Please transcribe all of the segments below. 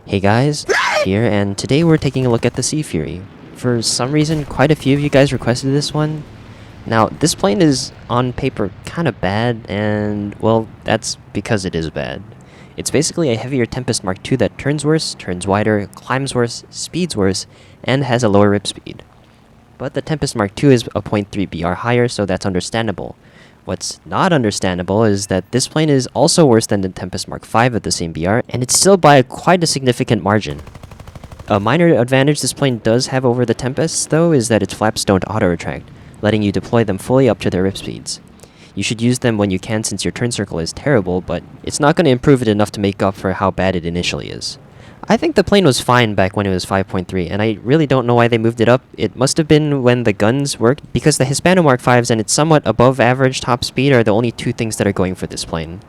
Hey guys, here, and today we're taking a look at the Sea Fury. For some reason, quite a few of you guys requested this one. Now, this plane is, on paper, kind of bad, and, well, that's because it is bad. It's basically a heavier Tempest Mk II that turns worse, turns wider, climbs worse, speeds worse, and has a lower rip speed. But the Tempest Mk II is a 0.3 BR higher, so that's understandable. What's not understandable is that this plane is also worse than the Tempest Mk V at the same BR, and it's still by quite a significant margin. A minor advantage this plane does have over the Tempest, though, is that its flaps don't auto-retract, letting you deploy them fully up to their rip speeds. You should use them when you can since your turn circle is terrible, but it's not going to improve it enough to make up for how bad it initially is. I think the plane was fine back when it was 5.3, and I really don't know why they moved it up. It must have been when the guns worked, because the Hispano Mark Vs and its somewhat above average top speed are the only two things that are going for this plane.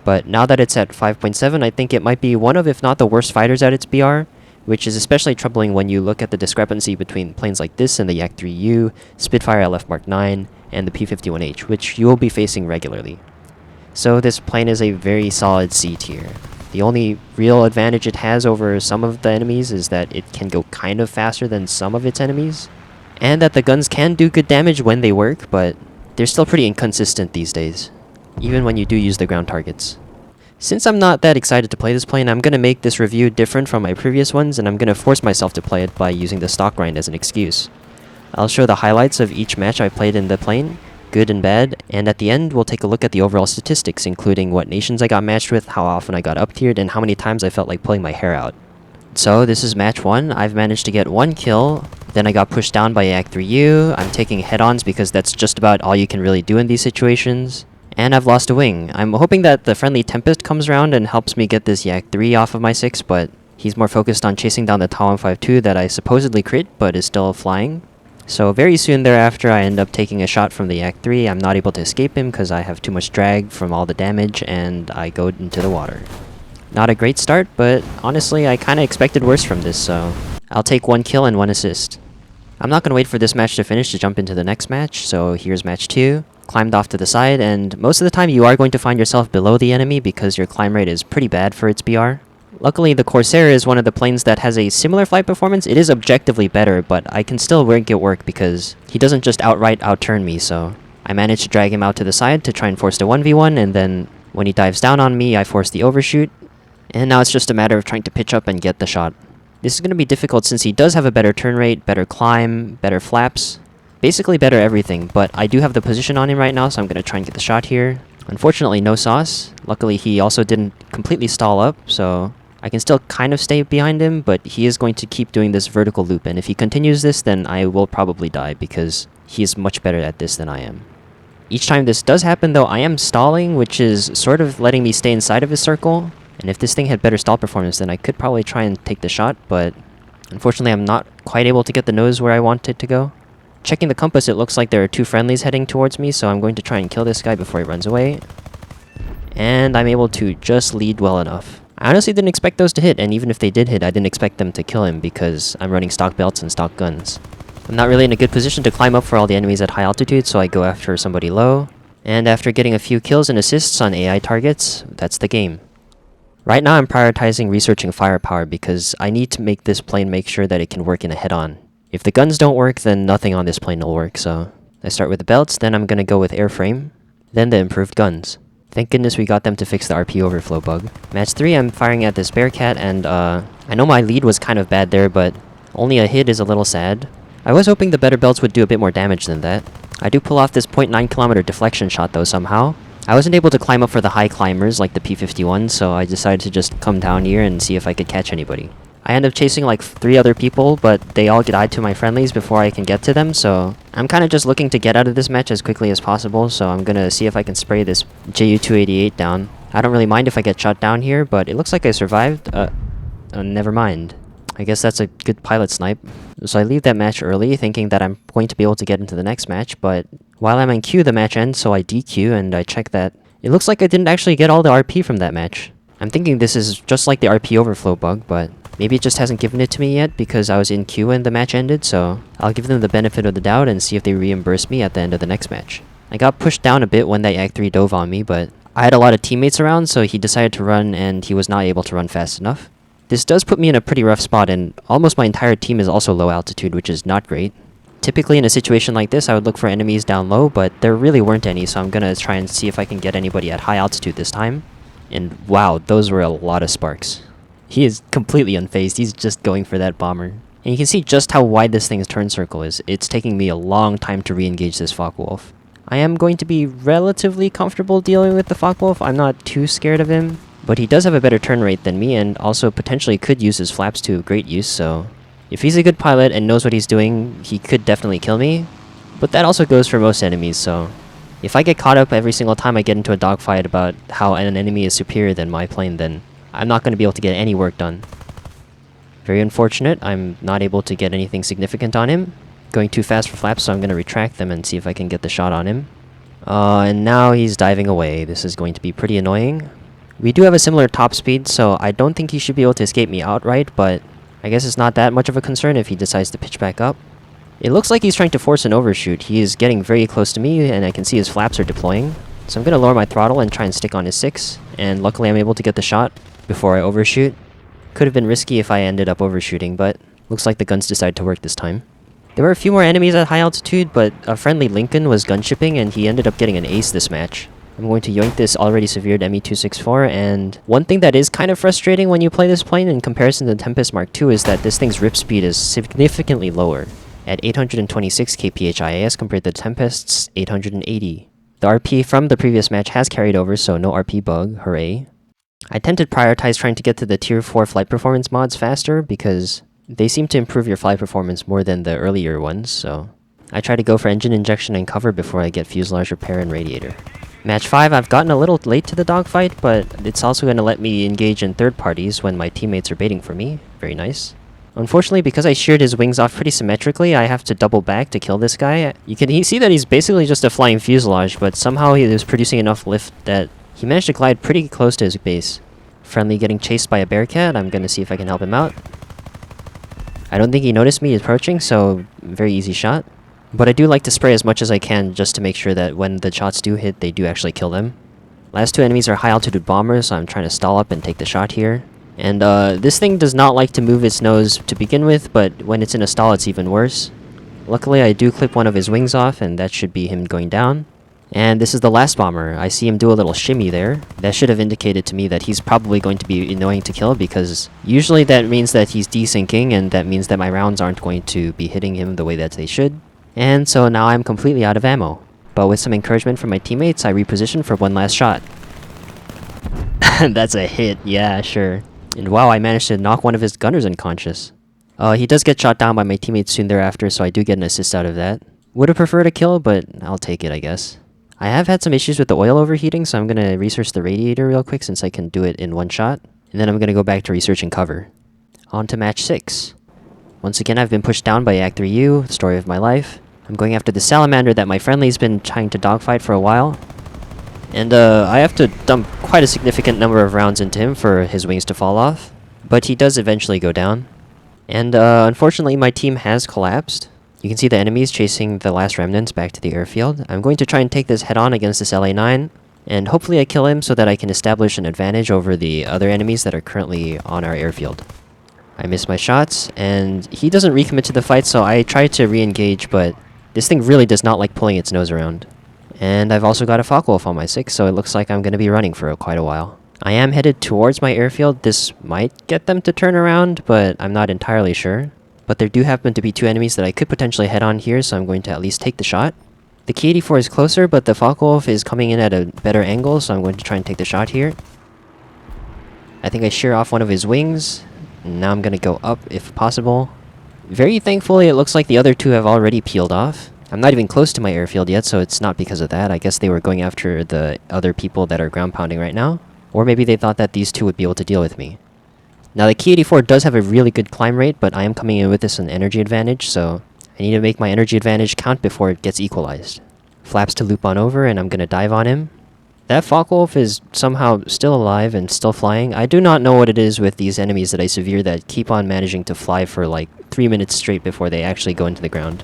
But now that it's at 5.7, I think it might be one of, if not the worst fighters at its BR, which is especially troubling when you look at the discrepancy between planes like this and the Yak 3U, Spitfire LF Mark 9, and the P-51H, which you will be facing regularly. So this plane is a very solid C tier. The only real advantage it has over some of the enemies is that it can go kind of faster than some of its enemies, and that the guns can do good damage when they work, but they're still pretty inconsistent these days, even when you do use the ground targets. Since I'm not that excited to play this plane, I'm going to make this review different from my previous ones, and I'm going to force myself to play it by using the stock grind as an excuse. I'll show the highlights of each match I played in the plane, good and bad, and at the end we'll take a look at the overall statistics, including what nations I got matched with, how often I got up-tiered, and how many times I felt like pulling my hair out. So this is match 1, I've managed to get 1 kill, then I got pushed down by Yak 3U, I'm taking head-ons because that's just about all you can really do in these situations, and I've lost a wing. I'm hoping that the friendly Tempest comes around and helps me get this Yak 3 off of my 6, but he's more focused on chasing down the Ta 152 that I supposedly crit, but is still flying. So very soon thereafter I end up taking a shot from the Yak 3, I'm not able to escape him because I have too much drag from all the damage, and I go into the water. Not a great start, but honestly I kinda expected worse from this, so I'll take 1 kill and 1 assist. I'm not gonna wait for this match to finish to jump into the next match, so here's match 2. Climbed off to the side, and most of the time you are going to find yourself below the enemy because your climb rate is pretty bad for its BR. Luckily, the Corsair is one of the planes that has a similar flight performance. It is objectively better, but I can still make it work because he doesn't just outright outturn me, so I managed to drag him out to the side to try and force the 1v1, and then when he dives down on me, I force the overshoot, and now it's just a matter of trying to pitch up and get the shot. This is going to be difficult since he does have a better turn rate, better climb, better flaps, basically better everything, but I do have the position on him right now, so I'm going to try and get the shot here. Unfortunately, no sauce. Luckily, he also didn't completely stall up, so I can still kind of stay behind him, but he is going to keep doing this vertical loop, and if he continues this, then I will probably die, because he is much better at this than I am. Each time this does happen, though, I am stalling, which is sort of letting me stay inside of his circle, and if this thing had better stall performance, then I could probably try and take the shot, but unfortunately I'm not quite able to get the nose where I want it to go. Checking the compass, it looks like there are 2 friendlies heading towards me, so I'm going to try and kill this guy before he runs away. And I'm able to just lead well enough. I honestly didn't expect those to hit, and even if they did hit, I didn't expect them to kill him because I'm running stock belts and stock guns. I'm not really in a good position to climb up for all the enemies at high altitude, so I go after somebody low. And after getting a few kills and assists on AI targets, that's the game. Right now I'm prioritizing researching firepower because I need to make this plane make sure that it can work in a head-on. If the guns don't work, then nothing on this plane will work, so I start with the belts, then I'm gonna go with airframe, then the improved guns. Thank goodness we got them to fix the RP overflow bug. Match 3, I'm firing at this Bearcat, and I know my lead was kind of bad there, but only a hit is a little sad. I was hoping the better belts would do a bit more damage than that. I do pull off this 0.9 kilometer deflection shot though somehow. I wasn't able to climb up for the high climbers like the P-51, so I decided to just come down here and see if I could catch anybody. I end up chasing like 3 other people, but they all died to my friendlies before I can get to them, so I'm kind of just looking to get out of this match as quickly as possible, so I'm gonna see if I can spray this Ju-288 down. I don't really mind if I get shot down here, but it looks like I survived. Never mind. I guess that's a good pilot snipe. So I leave that match early, thinking that I'm going to be able to get into the next match, but while I'm in queue, the match ends, so I DQ, and I check that it looks like I didn't actually get all the RP from that match. I'm thinking this is just like the RP overflow bug, but maybe it just hasn't given it to me yet because I was in queue when the match ended, so I'll give them the benefit of the doubt and see if they reimburse me at the end of the next match. I got pushed down a bit when that Yak 3 dove on me, but I had a lot of teammates around, so he decided to run and he was not able to run fast enough. This does put me in a pretty rough spot, and almost my entire team is also low altitude, which is not great. Typically in a situation like this, I would look for enemies down low, but there really weren't any, so I'm gonna try and see if I can get anybody at high altitude this time. And wow, those were a lot of sparks. He is completely unfazed, he's just going for that bomber. And you can see just how wide this thing's turn circle is. It's taking me a long time to re-engage this Focke-Wulf. I am going to be relatively comfortable dealing with the Focke-Wulf. I'm not too scared of him, but he does have a better turn rate than me and also potentially could use his flaps to great use, so if he's a good pilot and knows what he's doing, he could definitely kill me. But that also goes for most enemies, so if I get caught up every single time I get into a dogfight about how an enemy is superior than my plane, then I'm not going to be able to get any work done. Very unfortunate, I'm not able to get anything significant on him. Going too fast for flaps, so I'm going to retract them and see if I can get the shot on him. And now he's diving away. This is going to be pretty annoying. We do have a similar top speed, so I don't think he should be able to escape me outright, but I guess it's not that much of a concern if he decides to pitch back up. It looks like he's trying to force an overshoot. He is getting very close to me, and I can see his flaps are deploying. So I'm going to lower my throttle and try and stick on his 6, and luckily I'm able to get the shot before I overshoot. Could have been risky if I ended up overshooting, but looks like the guns decided to work this time. There were a few more enemies at high altitude, but a friendly Lincoln was gunshipping and he ended up getting an ace this match. I'm going to yoink this already severed Me-264, and one thing that is kind of frustrating when you play this plane in comparison to the Tempest Mk II is that this thing's rip speed is significantly lower, at 826 kph as compared to the Tempest's 880. The RP from the previous match has carried over, so no RP bug, hooray. I tend to prioritize trying to get to the tier 4 flight performance mods faster because they seem to improve your flight performance more than the earlier ones, so I try to go for engine injection and cover before I get fuselage repair and radiator. Match 5, I've gotten a little late to the dogfight, but it's also going to let me engage in third parties when my teammates are baiting for me. Very nice. Unfortunately, because I sheared his wings off pretty symmetrically, I have to double back to kill this guy. You can see that he's basically just a flying fuselage, but somehow he is producing enough lift that he managed to glide pretty close to his base. Friendly getting chased by a bearcat. I'm going to see if I can help him out. I don't think he noticed me approaching, so very easy shot. But I do like to spray as much as I can just to make sure that when the shots do hit, they do actually kill them. Last two enemies are high altitude bombers, so I'm trying to stall up and take the shot here. And this thing does not like to move its nose to begin with, but when it's in a stall it's even worse. Luckily I do clip one of his wings off, and that should be him going down. And this is the last bomber. I see him do a little shimmy there. That should have indicated to me that he's probably going to be annoying to kill, because usually that means that he's desyncing, and that means that my rounds aren't going to be hitting him the way that they should. And so now I'm completely out of ammo. But with some encouragement from my teammates, I reposition for one last shot. That's a hit, yeah, sure. And wow, I managed to knock one of his gunners unconscious. He does get shot down by my teammates soon thereafter, so I do get an assist out of that. Would have preferred a kill, but I'll take it, I guess. I have had some issues with the oil overheating, so I'm going to research the radiator real quick since I can do it in one shot. And then I'm going to go back to researching cover. On to match 6. Once again, I've been pushed down by Act 3U, the story of my life. I'm going after the salamander that my friendly's been trying to dogfight for a while. And I have to dump quite a significant number of rounds into him for his wings to fall off. But he does eventually go down. And unfortunately, my team has collapsed. You can see the enemies chasing the last remnants back to the airfield. I'm going to try and take this head-on against this LA-9, and hopefully I kill him so that I can establish an advantage over the other enemies that are currently on our airfield. I miss my shots, and he doesn't recommit to the fight, so I try to re-engage, but this thing really does not like pulling its nose around. And I've also got a Focke-Wulf on my 6, so it looks like I'm going to be running for quite a while. I am headed towards my airfield. This might get them to turn around, but I'm not entirely sure. But there do happen to be two enemies that I could potentially head on here, so I'm going to at least take the shot. The Ki-84 is closer, but the Focke-Wulf is coming in at a better angle, so I'm going to try and take the shot here. I think I shear off one of his wings, and now I'm going to go up if possible. Very thankfully, it looks like the other two have already peeled off. I'm not even close to my airfield yet, so it's not because of that. I guess they were going after the other people that are ground pounding right now. Or maybe they thought that these two would be able to deal with me. Now the Ki-84 does have a really good climb rate, but I am coming in with this an energy advantage, so I need to make my energy advantage count before it gets equalized. Flaps to loop on over, and I'm going to dive on him. That Focke-Wulf is somehow still alive and still flying. I do not know what it is with these enemies that I severe that keep on managing to fly for like 3 minutes straight before they actually go into the ground.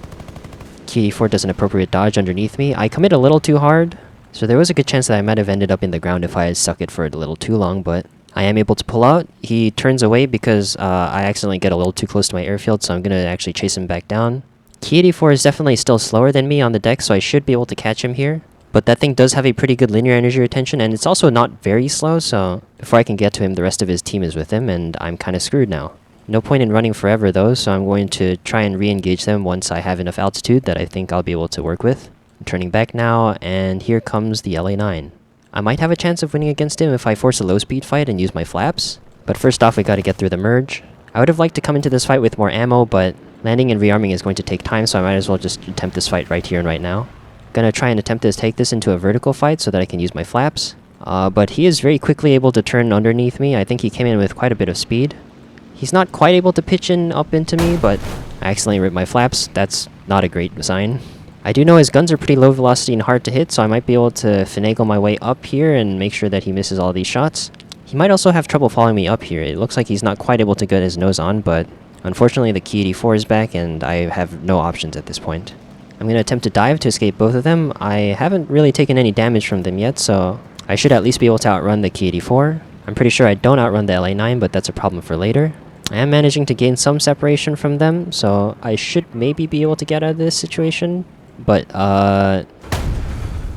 Ki-84 does an appropriate dodge underneath me. I commit a little too hard, so there was a good chance that I might have ended up in the ground if I had stuck it for a little too long, but I am able to pull out. He turns away because I accidentally get a little too close to my airfield, so I'm going to actually chase him back down. Key 84 is definitely still slower than me on the deck, so I should be able to catch him here. But that thing does have a pretty good linear energy retention, and it's also not very slow, so before I can get to him, the rest of his team is with him, and I'm kind of screwed now. No point in running forever though, so I'm going to try and re-engage them once I have enough altitude that I think I'll be able to work with. I'm turning back now, and here comes the LA9. I might have a chance of winning against him if I force a low-speed fight and use my flaps, but first off we gotta get through the merge. I would have liked to come into this fight with more ammo, but landing and rearming is going to take time, so I might as well just attempt this fight right here and right now. Gonna try and attempt to take this into a vertical fight so that I can use my flaps. But he is very quickly able to turn underneath me. I think he came in with quite a bit of speed. He's not quite able to pitch in up into me, but I accidentally ripped my flaps. That's not a great sign. I do know his guns are pretty low velocity and hard to hit, so I might be able to finagle my way up here and make sure that he misses all these shots. He might also have trouble following me up here. It looks like he's not quite able to get his nose on, but unfortunately the Key 84 is back and I have no options at this point. I'm going to attempt to dive to escape both of them. I haven't really taken any damage from them yet, so I should at least be able to outrun the Key 84. I'm pretty sure I don't outrun the LA9, but that's a problem for later. I am managing to gain some separation from them, so I should maybe be able to get out of this situation. But,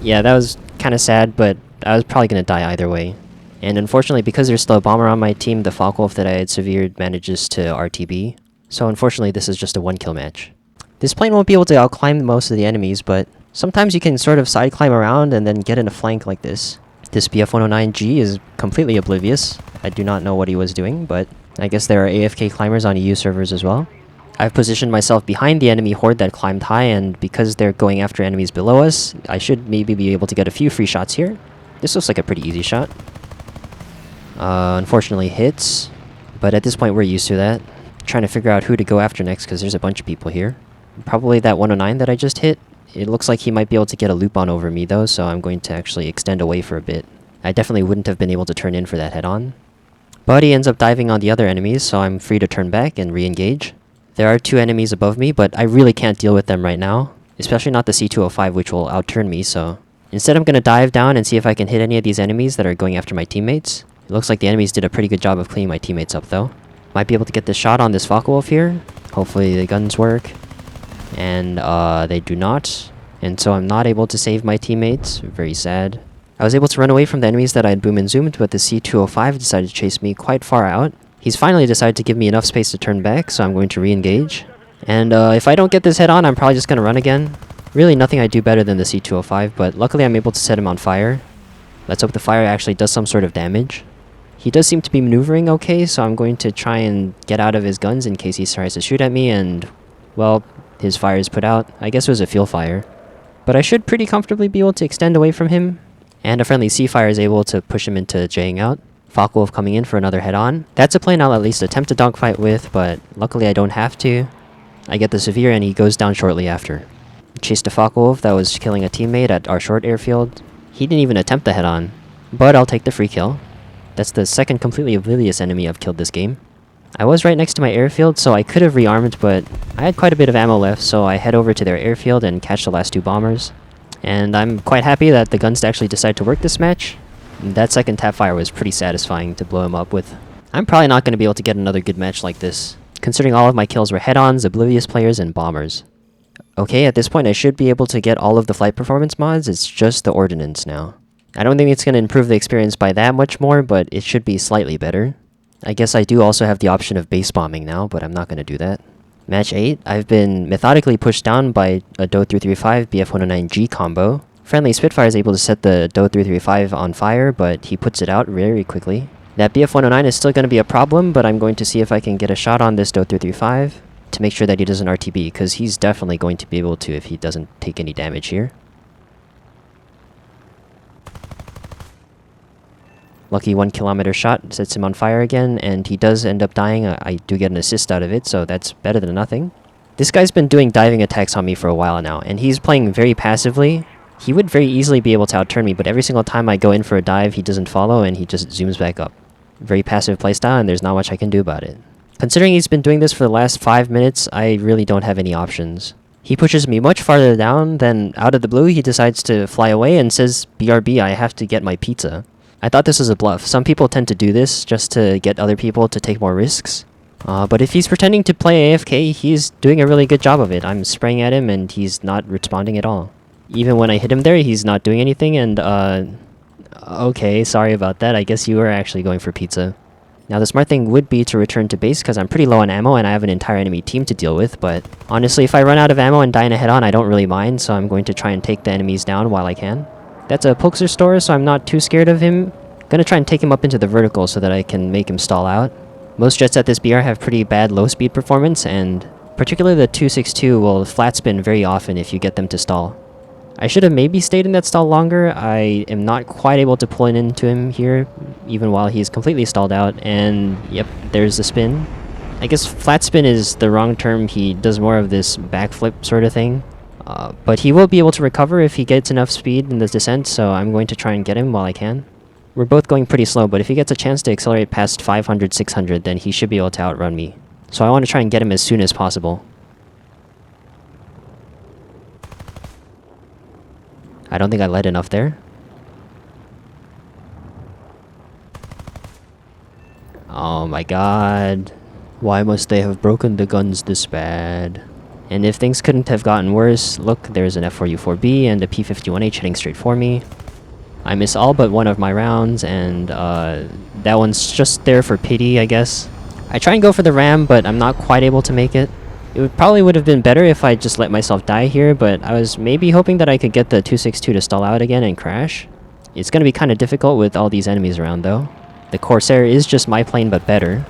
yeah, that was kind of sad, but I was probably going to die either way. And unfortunately, because there's still a bomber on my team, the Focke-Wulf that I had severed manages to RTB. So unfortunately, this is just a one-kill match. This plane won't be able to outclimb most of the enemies, but sometimes you can sort of side climb around and then get in a flank like this. This BF-109G is completely oblivious. I do not know what he was doing, but I guess there are AFK climbers on EU servers as well. I've positioned myself behind the enemy horde that climbed high, and because they're going after enemies below us, I should maybe be able to get a few free shots here. This looks like a pretty easy shot. Unfortunately hits, but at this point we're used to that. Trying to figure out who to go after next because there's a bunch of people here. Probably that 109 that I just hit. It looks like he might be able to get a loop on over me though, so I'm going to actually extend away for a bit. I definitely wouldn't have been able to turn in for that head-on. But he ends up diving on the other enemies, so I'm free to turn back and re-engage. There are two enemies above me, but I really can't deal with them right now. Especially not the C205, which will outturn me, so instead I'm going to dive down and see if I can hit any of these enemies that are going after my teammates. It looks like the enemies did a pretty good job of cleaning my teammates up though. Might be able to get this shot on this Focke-Wulf here. Hopefully the guns work. And they do not. And so I'm not able to save my teammates. Very sad. I was able to run away from the enemies that I had boom and zoomed, but the C205 decided to chase me quite far out. He's finally decided to give me enough space to turn back, so I'm going to re-engage. And if I don't get this head on, I'm probably just going to run again. Really nothing I do better than the C205, but luckily I'm able to set him on fire. Let's hope the fire actually does some sort of damage. He does seem to be maneuvering okay, so I'm going to try and get out of his guns in case he tries to shoot at me, and, well, his fire is put out. I guess it was a fuel fire. But I should pretty comfortably be able to extend away from him. And a friendly C-Fire is able to push him into J'ing out. Focke-Wulf coming in for another head-on. That's a plane I'll at least attempt to dogfight with, but luckily I don't have to. I get the severe and he goes down shortly after. Chased a Focke-Wulf that was killing a teammate at our short airfield. He didn't even attempt the head-on, but I'll take the free kill. That's the second completely oblivious enemy I've killed this game. I was right next to my airfield, so I could have rearmed, but I had quite a bit of ammo left, so I head over to their airfield and catch the last two bombers. And I'm quite happy that the guns actually decided to work this match. That second tap fire was pretty satisfying to blow him up with. I'm probably not going to be able to get another good match like this, considering all of my kills were head-ons, oblivious players, and bombers. Okay, at this point I should be able to get all of the flight performance mods, it's just the ordnance now. I don't think it's going to improve the experience by that much more, but it should be slightly better. I guess I do also have the option of base bombing now, but I'm not going to do that. Match 8, I've been methodically pushed down by a Do 335 BF-109G combo. Friendly Spitfire is able to set the Do 335 on fire, but he puts it out very quickly. That BF-109 is still going to be a problem, but I'm going to see if I can get a shot on this Do 335 to make sure that he doesn't RTB, because he's definitely going to be able to if he doesn't take any damage here. Lucky 1 kilometer shot sets him on fire again, and he does end up dying. I do get an assist out of it, so that's better than nothing. This guy's been doing diving attacks on me for a while now, and he's playing very passively. He would very easily be able to outturn me, but every single time I go in for a dive, he doesn't follow, and he just zooms back up. Very passive playstyle, and there's not much I can do about it. Considering he's been doing this for the last 5 minutes, I really don't have any options. He pushes me much farther down, then out of the blue he decides to fly away and says, "BRB, I have to get my pizza." I thought this was a bluff. Some people tend to do this just to get other people to take more risks. But if he's pretending to play AFK, he's doing a really good job of it. I'm spraying at him and he's not responding at all. Even when I hit him there, he's not doing anything and okay, sorry about that. I guess you were actually going for pizza. Now the smart thing would be to return to base because I'm pretty low on ammo and I have an entire enemy team to deal with, but honestly if I run out of ammo and die in a head-on I don't really mind, so I'm going to try and take the enemies down while I can. That's a Pokester store, so I'm not too scared of him. Gonna try and take him up into the vertical so that I can make him stall out. Most jets at this BR have pretty bad low speed performance, and particularly the 262 will flat spin very often if you get them to stall. I should have maybe stayed in that stall longer. I am not quite able to pull in into him here, even while he's completely stalled out, and yep, there's the spin. I guess flat spin is the wrong term, he does more of this backflip sort of thing. But he will be able to recover if he gets enough speed in the descent, so I'm going to try and get him while I can. We're both going pretty slow, but if he gets a chance to accelerate past 500, 600, then he should be able to outrun me. So I want to try and get him as soon as possible. I don't think I led enough there. Oh my god. Why must they have broken the guns this bad? And if things couldn't have gotten worse, look, there's an F4U4B and a P51H hitting straight for me. I miss all but one of my rounds, and that one's just there for pity, I guess. I try and go for the ram, but I'm not quite able to make it. It probably would have been better if I just let myself die here, but I was maybe hoping that I could get the 262 to stall out again and crash. It's going to be kind of difficult with all these enemies around, though. The Corsair is just my plane, but better.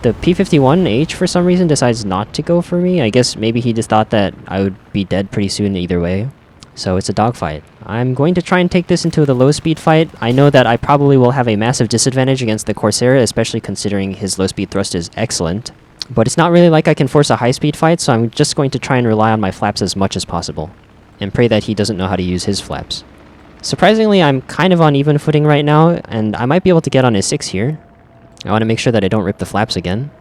The P51H for some reason decides not to go for me. I guess maybe he just thought that I would be dead pretty soon either way. So it's a dogfight. I'm going to try and take this into the low speed fight. I know that I probably will have a massive disadvantage against the Corsair, especially considering his low speed thrust is excellent. But it's not really like I can force a high speed fight, so I'm just going to try and rely on my flaps as much as possible. And pray that he doesn't know how to use his flaps. Surprisingly, I'm kind of on even footing right now, and I might be able to get on his 6 here. I want to make sure that I don't rip the flaps again.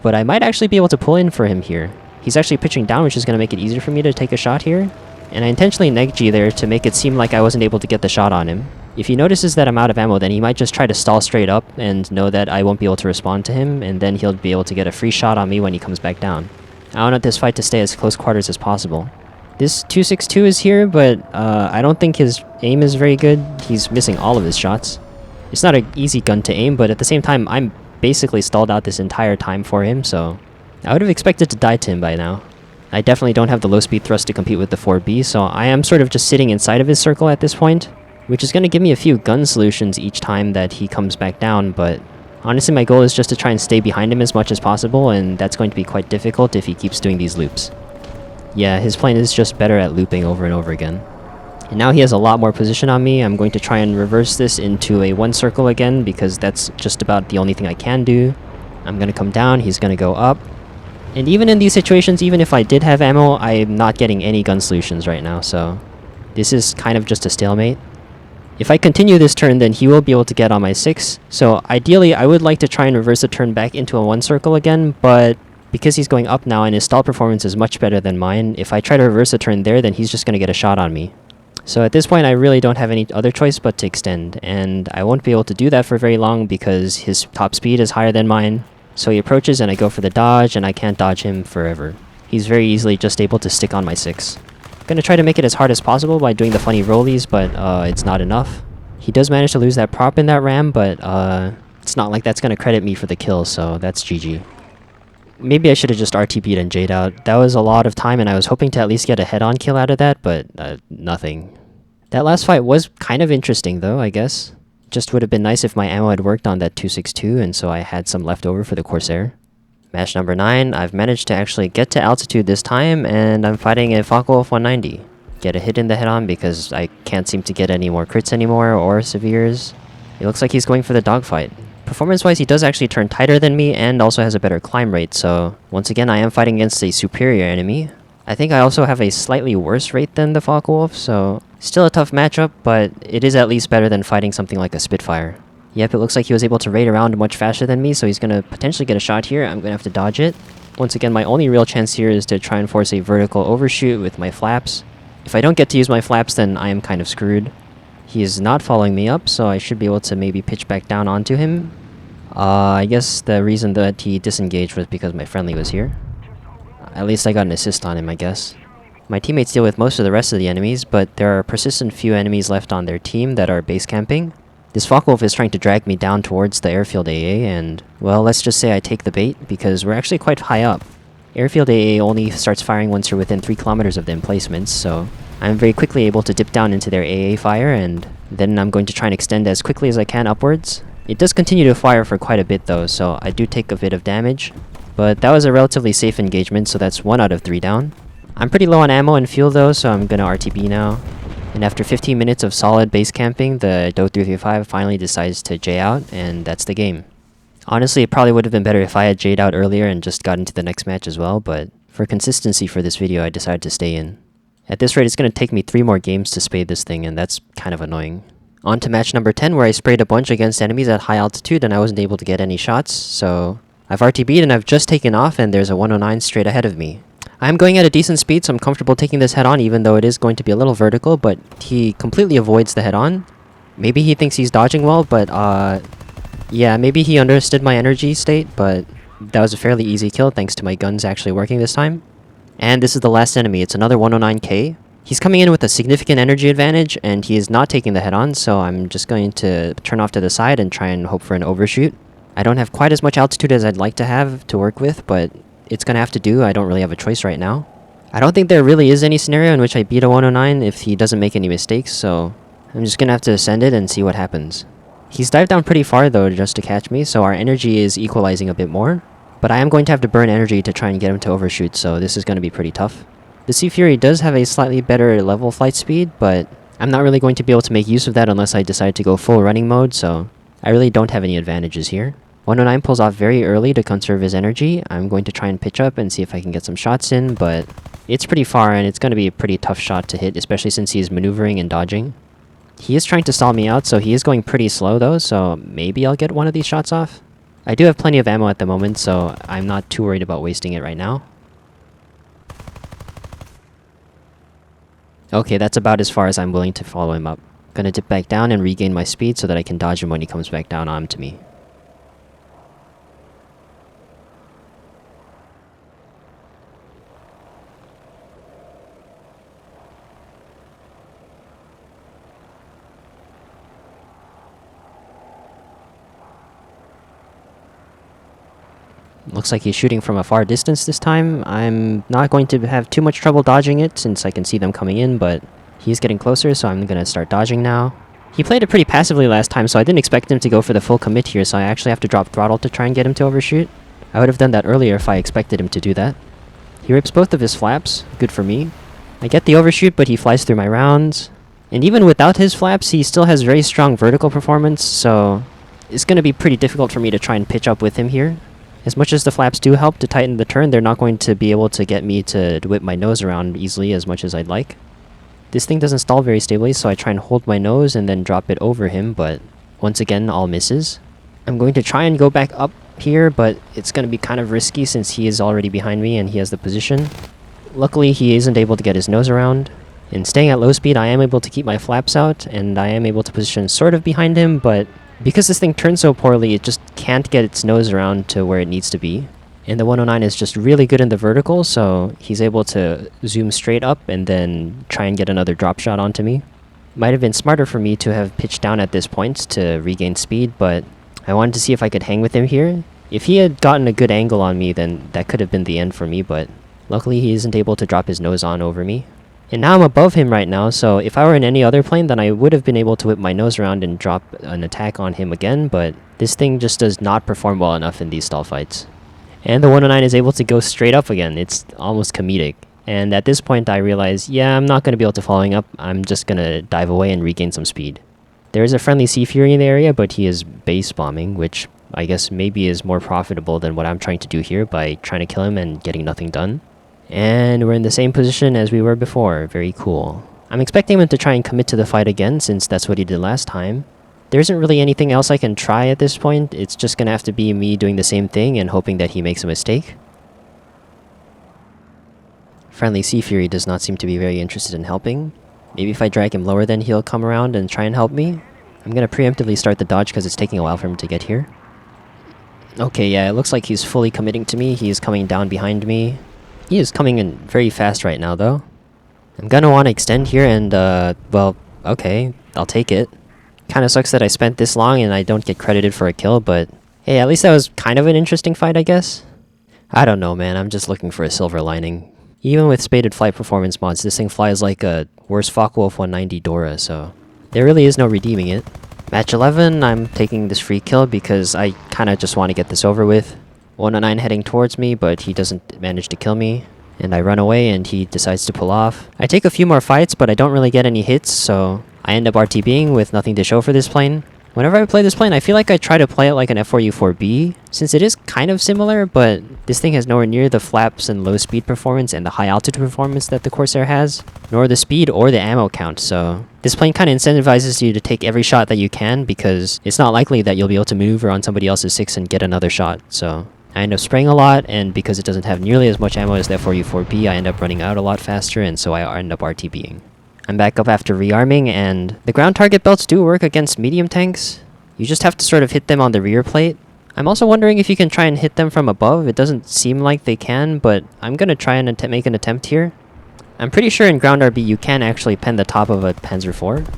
But I might actually be able to pull in for him here. He's actually pitching down, which is going to make it easier for me to take a shot here. And I intentionally neg-G there to make it seem like I wasn't able to get the shot on him. If he notices that I'm out of ammo, then he might just try to stall straight up and know that I won't be able to respond to him, and then he'll be able to get a free shot on me when he comes back down. I want this fight to stay as close quarters as possible. This 262 is here, but I don't think his aim is very good. He's missing all of his shots. It's not an easy gun to aim, but at the same time, I'm basically stalled out this entire time for him, so I would have expected to die to him by now. I definitely don't have the low speed thrust to compete with the 4B, so I am sort of just sitting inside of his circle at this point, which is going to give me a few gun solutions each time that he comes back down, but honestly my goal is just to try and stay behind him as much as possible, and that's going to be quite difficult if he keeps doing these loops. Yeah, his plane is just better at looping over and over again. And now he has a lot more position on me. I'm going to try and reverse this into a 1 circle again, because that's just about the only thing I can do. I'm going to come down, he's going to go up. And even in these situations, even if I did have ammo, I'm not getting any gun solutions right now, so this is kind of just a stalemate. If I continue this turn, then he will be able to get on my 6, so ideally I would like to try and reverse the turn back into a 1 circle again, but because he's going up now and his stall performance is much better than mine, if I try to reverse the turn there, then he's just going to get a shot on me. So at this point, I really don't have any other choice but to extend, and I won't be able to do that for very long because his top speed is higher than mine. So he approaches and I go for the dodge, and I can't dodge him forever. He's very easily just able to stick on my 6. I'm gonna try to make it as hard as possible by doing the funny rollies, but it's not enough. He does manage to lose that prop in that ram, but it's not like that's gonna credit me for the kill, so that's GG. Maybe I should have just RTB'd and J'd out. That was a lot of time, and I was hoping to at least get a head-on kill out of that, but nothing. That last fight was kind of interesting, though, I guess. Just would have been nice if my ammo had worked on that 262, and so I had some left over for the Corsair. Match number 9, I've managed to actually get to altitude this time, and I'm fighting a Focke-Wulf 190. Get a hit in the head-on because I can't seem to get any more crits anymore, or severes. It looks like he's going for the dogfight. Performance-wise, he does actually turn tighter than me, and also has a better climb rate, so once again I am fighting against a superior enemy. I think I also have a slightly worse rate than the Focke-Wulf, so still a tough matchup, but it is at least better than fighting something like a Spitfire. Yep, it looks like he was able to raid around much faster than me, so he's going to potentially get a shot here. I'm going to have to dodge it. Once again, my only real chance here is to try and force a vertical overshoot with my flaps. If I don't get to use my flaps, then I am kind of screwed. He is not following me up, so I should be able to maybe pitch back down onto him. I guess the reason that he disengaged was because my friendly was here. At least I got an assist on him, I guess. My teammates deal with most of the rest of the enemies, but there are a persistent few enemies left on their team that are base camping. This Focke-Wulf is trying to drag me down towards the airfield AA, and, well, let's just say I take the bait, because we're actually quite high up. Airfield AA only starts firing once you're within 3 kilometers of the emplacements, so I'm very quickly able to dip down into their AA fire, and then I'm going to try and extend as quickly as I can upwards. It does continue to fire for quite a bit though, so I do take a bit of damage. But that was a relatively safe engagement, so that's 1 out of 3 down. I'm pretty low on ammo and fuel though, so I'm gonna RTB now. And after 15 minutes of solid base camping, the Do 335 finally decides to J out, and that's the game. Honestly, it probably would have been better if I had J'd out earlier and just got into the next match as well, but for consistency for this video, I decided to stay in. At this rate, it's gonna take me 3 more games to spade this thing, and that's kind of annoying. On to match number 10, where I sprayed a bunch against enemies at high altitude and I wasn't able to get any shots, so I've RTB'd and I've just taken off, and there's a 109 straight ahead of me. I'm going at a decent speed, so I'm comfortable taking this head-on, even though it is going to be a little vertical, but he completely avoids the head-on. Maybe he thinks he's dodging well, but yeah, maybe he understood my energy state, but that was a fairly easy kill thanks to my guns actually working this time. And this is the last enemy. It's another 109k. He's coming in with a significant energy advantage, and he is not taking the head-on, so I'm just going to turn off to the side and try and hope for an overshoot. I don't have quite as much altitude as I'd like to have to work with, but it's gonna have to do. I don't really have a choice right now. I don't think there really is any scenario in which I beat a 109 if he doesn't make any mistakes, so I'm just gonna have to ascend it and see what happens. He's dived down pretty far though just to catch me, so our energy is equalizing a bit more. But I am going to have to burn energy to try and get him to overshoot, so this is gonna be pretty tough. The Sea Fury does have a slightly better level flight speed, but I'm not really going to be able to make use of that unless I decide to go full running mode, so I really don't have any advantages here. 109 pulls off very early to conserve his energy. I'm going to try and pitch up and see if I can get some shots in, but it's pretty far and it's going to be a pretty tough shot to hit, especially since he's maneuvering and dodging. He is trying to stall me out, so he is going pretty slow though, so maybe I'll get one of these shots off. I do have plenty of ammo at the moment, so I'm not too worried about wasting it right now. Okay, that's about as far as I'm willing to follow him up. Gonna dip back down and regain my speed so that I can dodge him when he comes back down onto me. Looks like he's shooting from a far distance this time. I'm not going to have too much trouble dodging it since I can see them coming in, but he's getting closer, so I'm gonna start dodging now. He played it pretty passively last time, so I didn't expect him to go for the full commit here, so I actually have to drop throttle to try and get him to overshoot. I would have done that earlier if I expected him to do that. He rips both of his flaps. Good for me. I get the overshoot, but he flies through my rounds. And even without his flaps, he still has very strong vertical performance, so it's gonna be pretty difficult for me to try and pitch up with him here. As much as the flaps do help to tighten the turn, they're not going to be able to get me to whip my nose around easily as much as I'd like. This thing doesn't stall very stably, so I try and hold my nose and then drop it over him, but once again, all misses. I'm going to try and go back up here, but it's going to be kind of risky since he is already behind me and he has the position. Luckily, he isn't able to get his nose around. In staying at low speed, I am able to keep my flaps out, and I am able to position sort of behind him, but because this thing turns so poorly, it just can't get its nose around to where it needs to be. And the 109 is just really good in the vertical, so he's able to zoom straight up and then try and get another drop shot onto me. Might have been smarter for me to have pitched down at this point to regain speed, but I wanted to see if I could hang with him here. If he had gotten a good angle on me, then that could have been the end for me, but luckily he isn't able to drop his nose on over me. And now I'm above him right now, so if I were in any other plane, then I would have been able to whip my nose around and drop an attack on him again, but this thing just does not perform well enough in these stall fights. And the 109 is able to go straight up again. It's almost comedic. And at this point I realize, yeah, I'm not going to be able to following up. I'm just going to dive away and regain some speed. There is a friendly Sea Fury in the area, but he is base bombing, which I guess maybe is more profitable than what I'm trying to do here by trying to kill him and getting nothing done. And we're in the same position as we were before. Very cool. I'm expecting him to try and commit to the fight again, since that's what he did last time. There isn't really anything else I can try at this point. It's just gonna have to be me doing the same thing and hoping that he makes a mistake. Friendly Sea Fury does not seem to be very interested in helping. Maybe if I drag him lower, then he'll come around and try and help me. I'm gonna preemptively start the dodge because it's taking a while for him to get here. Okay, yeah, it looks like he's fully committing to me. He is coming down behind me. He is coming in very fast right now, though. I'm gonna want to extend here and, well, okay, I'll take it. Kinda sucks that I spent this long and I don't get credited for a kill, but hey, at least that was kind of an interesting fight, I guess. I don't know, man, I'm just looking for a silver lining. Even with Spaded flight performance mods, this thing flies like a worse Focke-Wulf 190 Dora, so there really is no redeeming it. Match 11, I'm taking this free kill because I kinda just want to get this over with. 109 heading towards me, but he doesn't manage to kill me. And I run away and he decides to pull off. I take a few more fights, but I don't really get any hits, so I end up RTBing with nothing to show for this plane. Whenever I play this plane, I feel like I try to play it like an F4U4B, since it is kind of similar, but this thing has nowhere near the flaps and low speed performance and the high altitude performance that the Corsair has, nor the speed or the ammo count, so this plane kind of incentivizes you to take every shot that you can, because it's not likely that you'll be able to maneuver on somebody else's 6 and get another shot, so I end up spraying a lot, and because it doesn't have nearly as much ammo as the F4U4B, I end up running out a lot faster, and so I end up RTBing. I'm back up after rearming, and the ground target belts do work against medium tanks. You just have to sort of hit them on the rear plate. I'm also wondering if you can try and hit them from above. It doesn't seem like they can, but I'm gonna try and make an attempt here. I'm pretty sure in ground RB you can actually pen the top of a Panzer IV.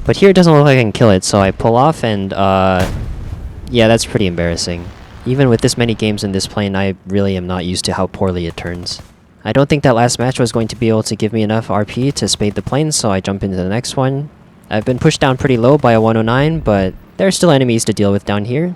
But here it doesn't look like I can kill it, so I pull off and, yeah, that's pretty embarrassing. Even with this many games in this plane, I really am not used to how poorly it turns. I don't think that last match was going to be able to give me enough RP to spade the plane, so I jump into the next one. I've been pushed down pretty low by a 109, but there are still enemies to deal with down here.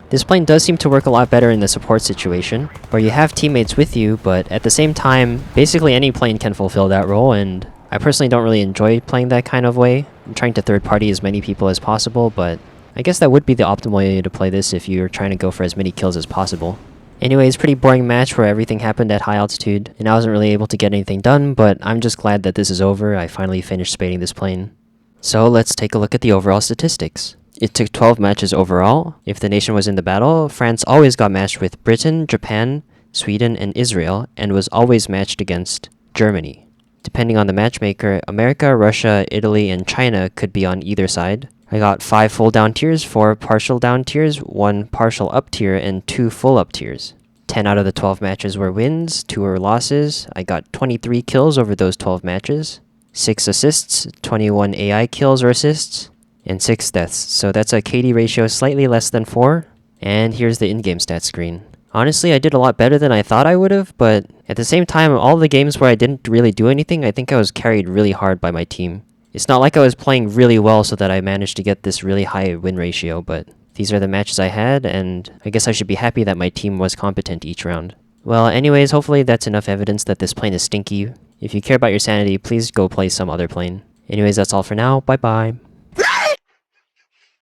This plane does seem to work a lot better in the support situation, where you have teammates with you, but at the same time, basically any plane can fulfill that role, and I personally don't really enjoy playing that kind of way. I'm trying to third-party as many people as possible, but I guess that would be the optimal way to play this if you're trying to go for as many kills as possible. Anyways, pretty boring match where everything happened at high altitude, and I wasn't really able to get anything done, but I'm just glad that this is over. I finally finished spading this plane. So let's take a look at the overall statistics. It took 12 matches overall. If the nation was in the battle, France always got matched with Britain, Japan, Sweden, and Israel, and was always matched against Germany. Depending on the matchmaker, America, Russia, Italy, and China could be on either side. I got 5 full down tiers, 4 partial down tiers, 1 partial up tier, and 2 full up tiers. 10 out of the 12 matches were wins, 2 were losses. I got 23 kills over those 12 matches, 6 assists, 21 AI kills or assists, and 6 deaths. So that's a KD ratio slightly less than 4. And here's the in-game stats screen. Honestly, I did a lot better than I thought I would have, but at the same time, all the games where I didn't really do anything, I think I was carried really hard by my team. It's not like I was playing really well so that I managed to get this really high win ratio, but these are the matches I had, and I guess I should be happy that my team was competent each round. Well, anyways, hopefully that's enough evidence that this plane is stinky. If you care about your sanity, please go play some other plane. Anyways, that's all for now. Bye-bye.